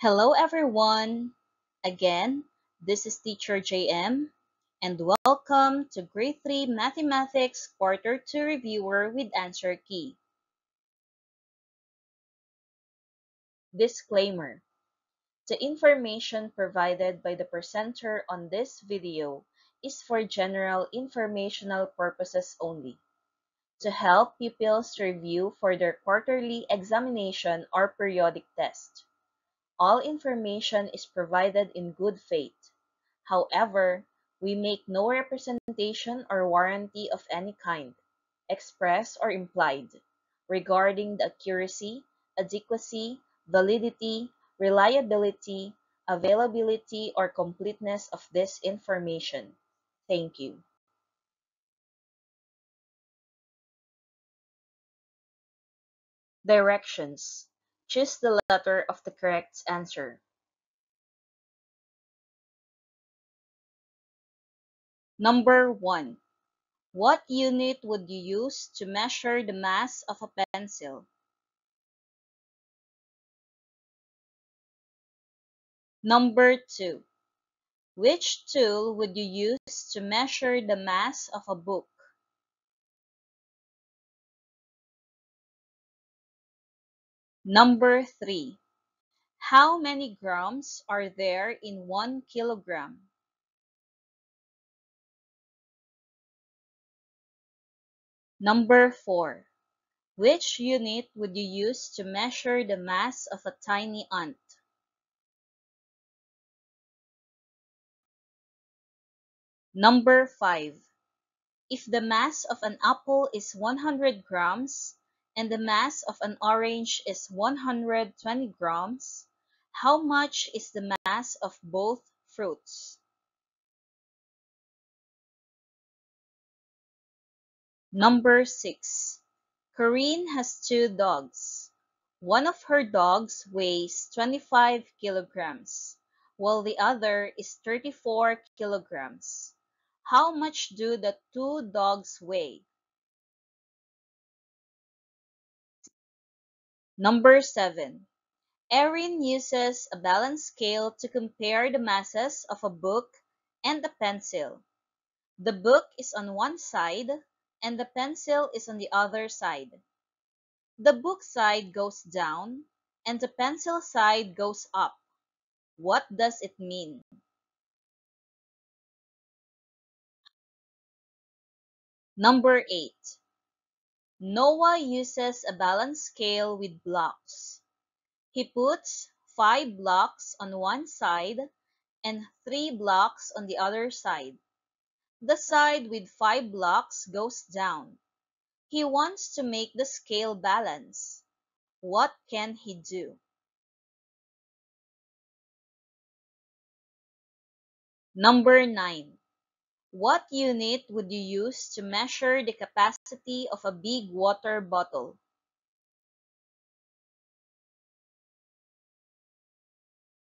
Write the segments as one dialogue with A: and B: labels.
A: Hello everyone! Again, this is Teacher JM and welcome to Grade 3 Mathematics Quarter 2 Reviewer with Answer Key. Disclaimer: the information provided by the presenter on this video is for general informational purposes only, to help pupils review for their quarterly examination or periodic test. All information is provided in good faith. However, we make no representation or warranty of any kind, express or implied, regarding the accuracy, adequacy, validity, reliability, availability, or completeness of this information. Thank you. Directions. Choose the letter of the correct answer. Number 1. What unit would you use to measure the mass of a pencil? Number 2. Which tool would you use to measure the mass of a book? Number 3. How many grams are there in 1 kilogram? Number 4. Which unit would you use to measure the mass of a tiny ant? Number 5. If the mass of an apple is 100 grams and the mass of an orange is 120 grams, how much is the mass of both fruits? Number 6. Corinne has 2 dogs. One of her dogs weighs 25 kilograms, while the other is 34 kilograms. How much do the 2 dogs weigh? Number 7. Erin uses a balance scale to compare the masses of a book and a pencil. The book is on one side and the pencil is on the other side. The book side goes down and the pencil side goes up. What does it mean? Number 8. Noah uses a balance scale with blocks. He puts 5 blocks on one side and 3 blocks on the other side. The side with 5 blocks goes down. He wants to make the scale balance. What can he do? Number 9. What unit would you use to measure the capacity of a big water bottle?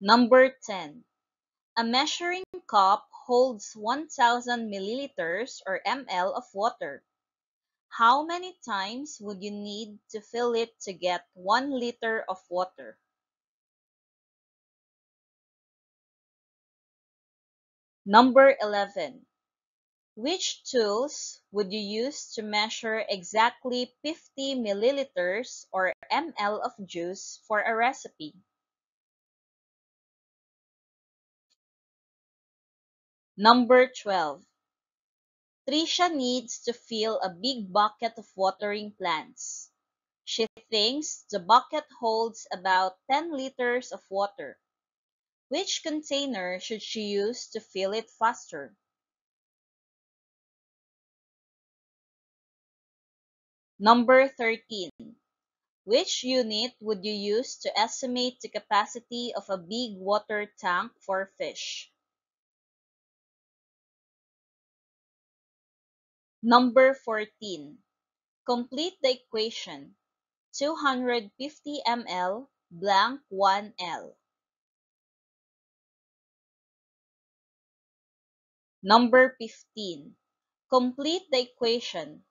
A: Number 10. A measuring cup holds 1,000 milliliters or ml of water. How many times would you need to fill it to get 1 liter of water? Number 11. Which tools would you use to measure exactly 50 milliliters or ml of juice for a recipe? Number 12. Trisha needs to fill a big bucket of watering plants. She thinks the bucket holds about 10 liters of water. Which container should she use to fill it faster? Number 13. Which unit would you use to estimate the capacity of a big water tank for fish? Number 14. Complete the equation. 250 ml blank 1L. Number 15. Complete the equation.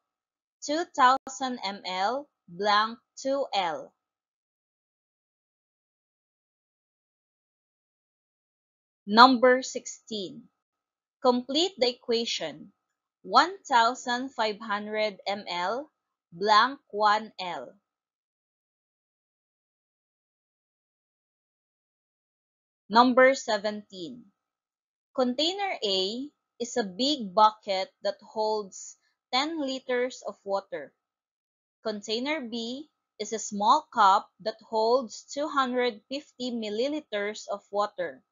A: 2000 ml blank 2L. Number 16. Complete the equation 1,500 ml blank 1L. Number 17. Container A is a big bucket that holds 10 liters of water. Container B is a small cup that holds 250 milliliters of water.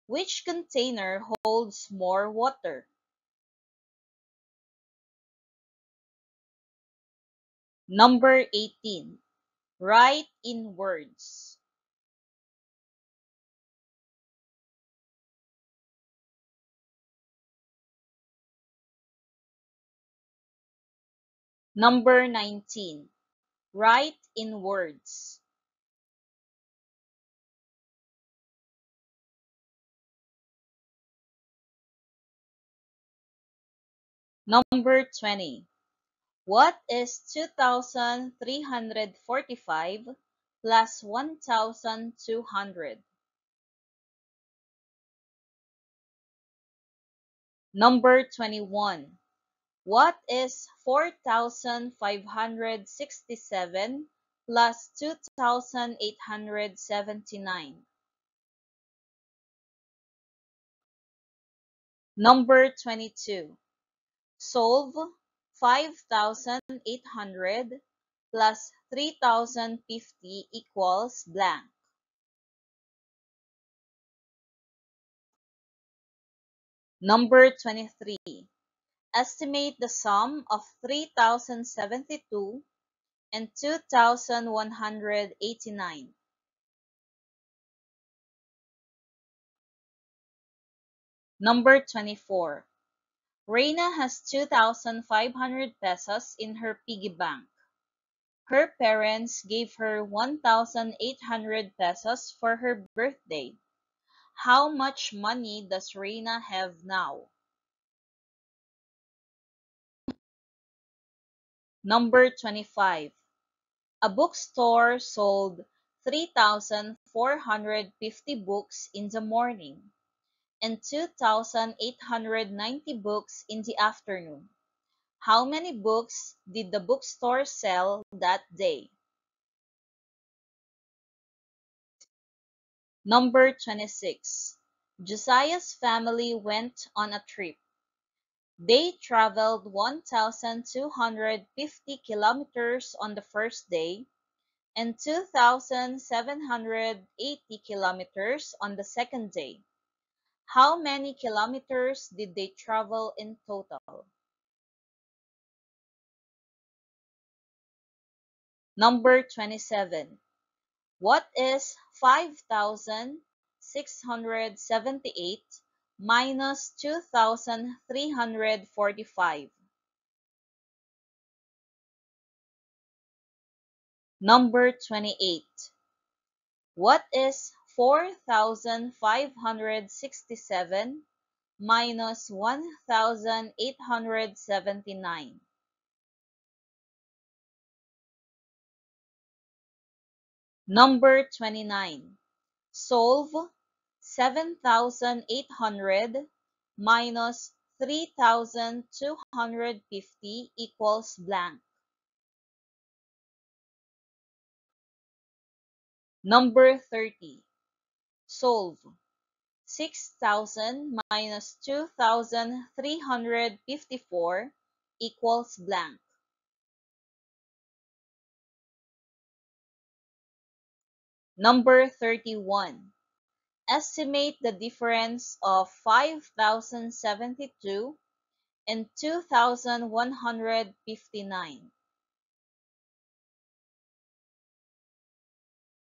A: Which container holds more water? Number 18. Write in words. Number 19. Write in words. Number 20. What is 2,345 plus 1,200? Number 21. What is 4,567 plus 2,879? Number 22. Solve 5,800 plus 3,050 equals blank. Number 23. Estimate the sum of 3,072 and 2,189. Number 24. Reina has 2,500 pesos in her piggy bank. Her parents gave her 1,800 pesos for her birthday. How much money does Reina have now? Number 25. A bookstore sold 3,450 books in the morning and 2,890 books in the afternoon. How many books did the bookstore sell that day? Number 26. Josiah's family went on a trip. They traveled 1,250 kilometers on the first day and 2,780 kilometers on the second day. How many kilometers did they travel in total? Number 27. What is 5,678 minus 2,345? Number 28. What is 4,567 minus 1,879? Number 29. Solve 7,800 minus 3,250 equals blank. Number 30. Solve 6,000 minus 2,354 equals blank. Number 31. Estimate the difference of 5,072 and 2,159.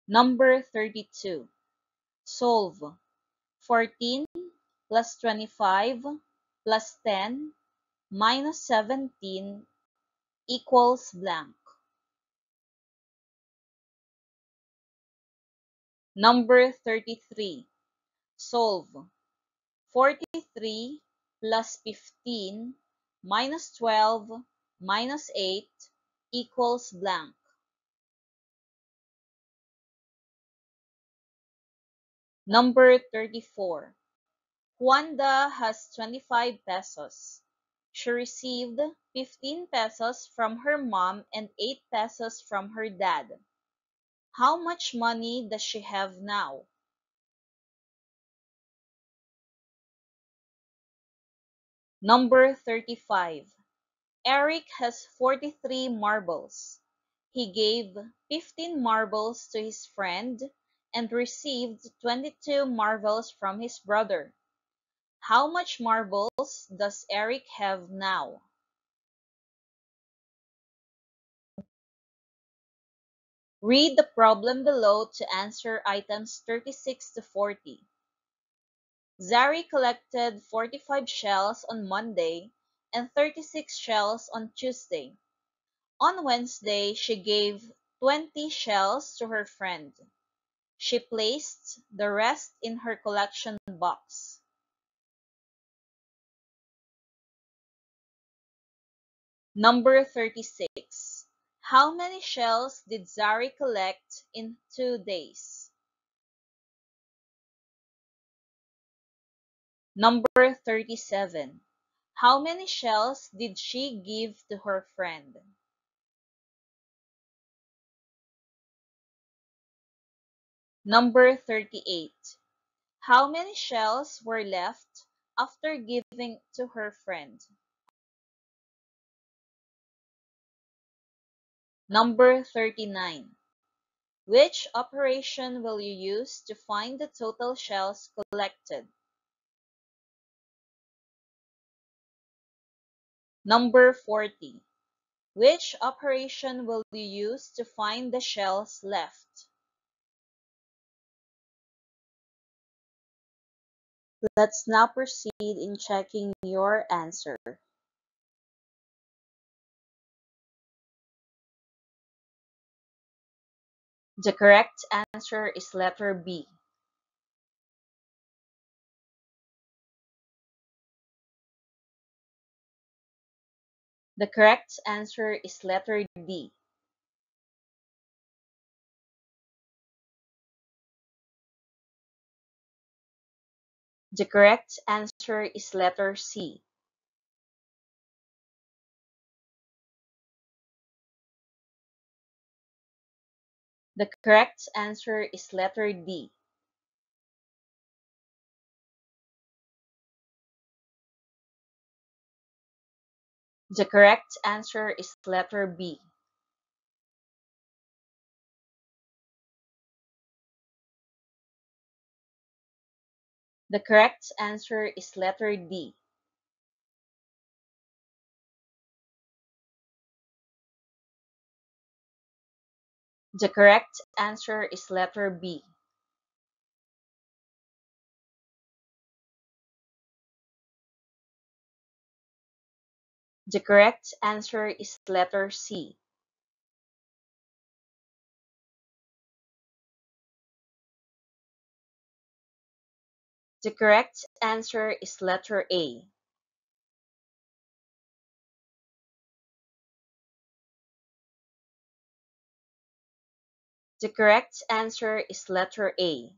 A: Number 32. Solve 14 plus 25 plus 10 minus 17 equals blank. Number 33. Solve 43 plus 15 minus 12 minus 8 equals blank. Number 34. Juanda has 25 pesos. She received 15 pesos from her mom and 8 pesos from her dad. How much money does she have now? Number 35. Eric has 43 marbles. He gave 15 marbles to his friend and received 22 marbles from his brother. How much marbles does Eric have now? Read the problem below to answer items 36 to 40. Zari collected 45 shells on Monday and 36 shells on Tuesday. On Wednesday, she gave 20 shells to her friend. She placed the rest in her collection box. Number 36. How many shells did Zari collect in 2 days? Number 37. How many shells did she give to her friend? Number 38. How many shells were left after giving to her friend? Number 39. Which operation will you use to find the total shells collected? Number 40. Which operation will you use to find the shells left? Let's now proceed in checking your answer. The correct answer is letter B. The correct answer is letter D. The correct answer is letter C. The correct answer is letter D. The correct answer is letter B. The correct answer is letter D. The correct answer is letter B. The correct answer is letter C. The correct answer is letter A. The correct answer is letter A.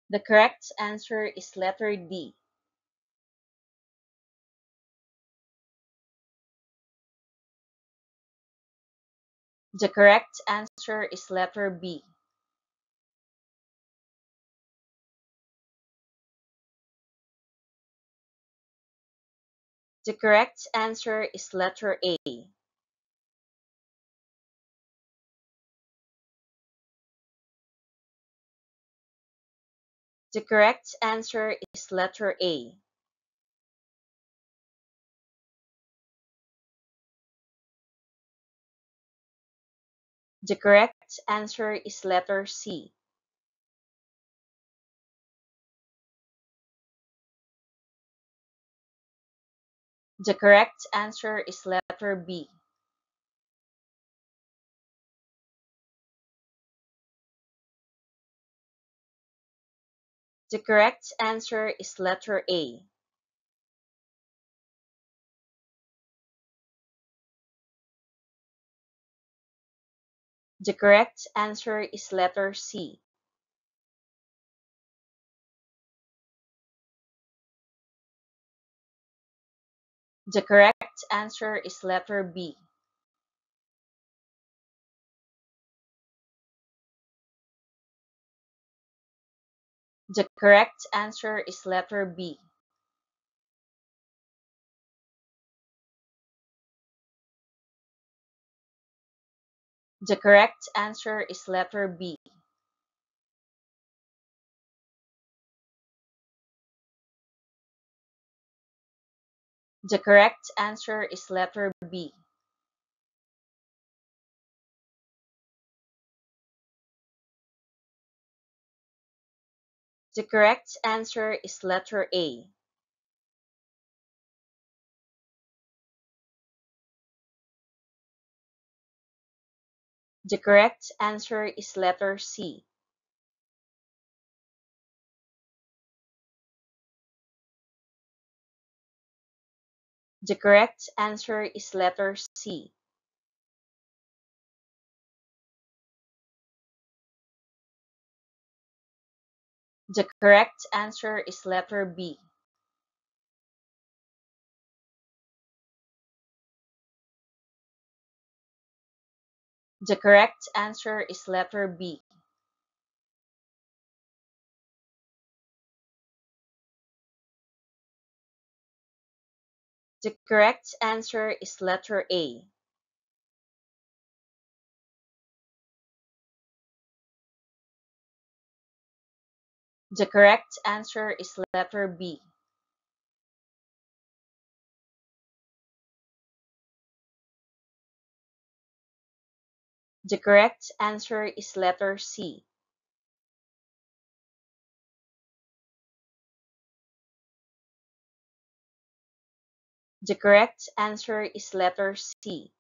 A: The correct answer is letter D. The correct answer is letter B. The correct answer is letter A. The correct answer is letter A. The correct answer is letter C. The correct answer is letter B. The correct answer is letter A. The correct answer is letter C. The correct answer is letter B. The correct answer is letter B. The correct answer is letter B. The correct answer is letter B. The correct answer is letter A. The correct answer is letter C. The correct answer is letter C. The correct answer is letter B. The correct answer is letter B. The correct answer is letter A. The correct answer is letter B. The correct answer is letter C. The correct answer is letter C.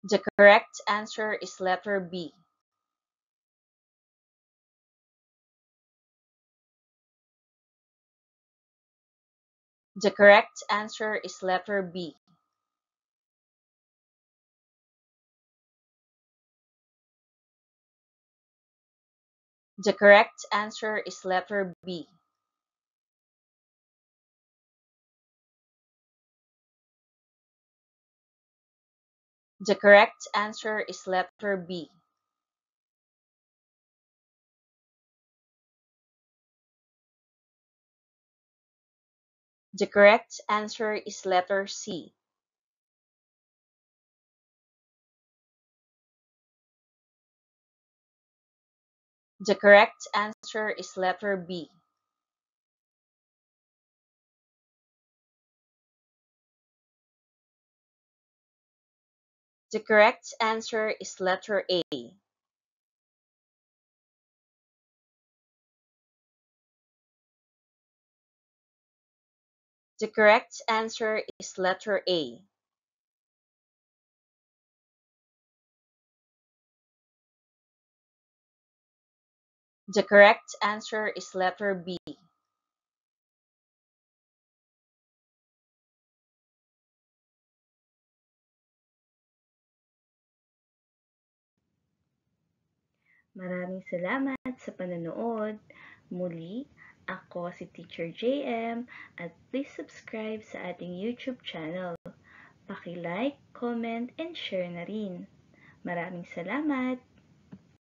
A: The correct answer is letter B. The correct answer is letter B. The correct answer is letter B. The correct answer is letter B. The correct answer is letter C. The correct answer is letter B. The correct answer is letter A. The correct answer is letter A. The correct answer is letter B.
B: Maraming salamat sa panonood. Muli, ako si Teacher JM at please subscribe sa ating YouTube channel. Paki-like, comment, and share na rin. Maraming salamat!